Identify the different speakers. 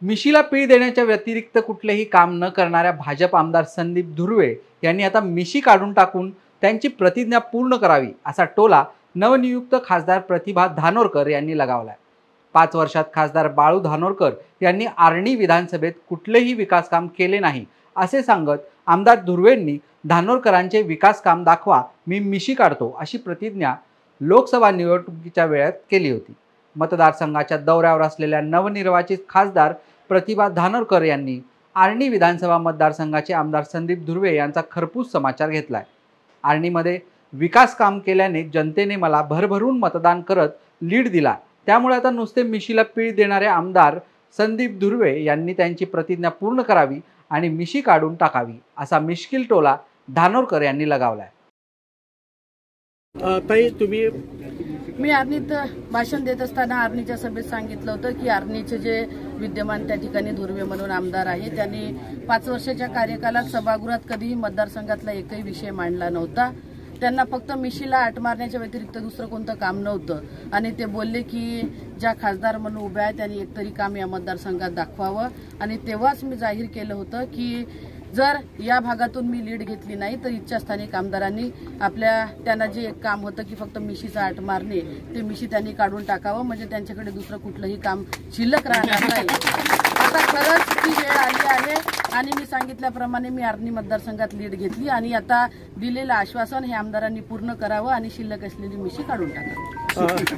Speaker 1: मिशीला पीळ देण्याच्या व्यतिरिक्त कुठलेही काम न करणाऱ्या भाजप आमदार संदीप धुर्वे यांनी आता मिशी काढून टाकून त्यांची प्रतिज्ञा पूर्ण करावी असा टोला नवनियुक्त खासदार प्रतिभा धानोरकर यांनी लगावलाय। 5 वर्षात खासदार बाळू धानोरकर यांनी आर्णी विधानसभेत कुठलेही विकास काम केले नाही असे सांगत आमदार धुर्वेंनी धानोरकरांचे विकास काम दाखवा, मी मिशी काढतो अशी प्रतिज्ञा लोकसभा निवडणुकीच्या वेळात केली होती। मतदारसंघाच्या दौऱ्यावर असलेल्या नवनिर्वाचित खासदार प्रतिभा धानोरकर यांनी आर्णी विधानसभा मतदारसंघाचे आमदार संदीप धुर्वे यांचा खरपूस समाचार घेतलाय। आर्णीमध्ये विकास काम केल्याने जनतेने मला भरभरून मतदान करत लीड दिला, त्यामुळे आता नुसते मिशीला पीळ देणारे आमदार संदीप धुर्वे यांनी त्यांची प्रतिज्ञा पूर्ण करावी आणि मिशी काढून टाकावी असा मिश्किल टोला धानोरकर यांनी लगावलाय।
Speaker 2: ताई, तुम्ही
Speaker 3: मी आर्णीत भाषण देत असताना आर्णीच्या सभेत सांगितलं होतं की आर्णीचे जे विद्यमान त्या ठिकाणी धुर्वे म्हणून आमदार आहे त्यांनी 5 वर्षाच्या कार्यकालात सभागृहात कधीही मतदारसंघातला एकही विषय मांडला नव्हता। त्यांना फक्त मिशीला आट मारण्याच्या व्यतिरिक्त दुसरं कोणतं काम नव्हतं आणि ते बोलले की ज्या खासदार म्हणून उभ्या आहेत त्यांनी एकतरी काम या मतदारसंघात दाखवावं आणि तेव्हाच मी जाहीर केलं होतं की जर या भागातून मी लीड घेतली नाही तर इच्छास्थानिक आमदारांनी त्यांना जे एक काम होतं की फक्त मिशीचा आट मारणे ते मिशी त्यांनी काढून टाकावं, म्हणजे त्यांच्याकडे दुसरं कुठलंही काम शिल्लक राहणार नाही। आता खरंच ती वेळ आली आहे आणि मी सांगितल्याप्रमाणे मी आर्णी मतदारसंघात लीड घेतली आणि आता दिलेलं आश्वासन हे आमदारांनी पूर्ण करावं आणि शिल्लक असलेली मिशी काढून टाकावी।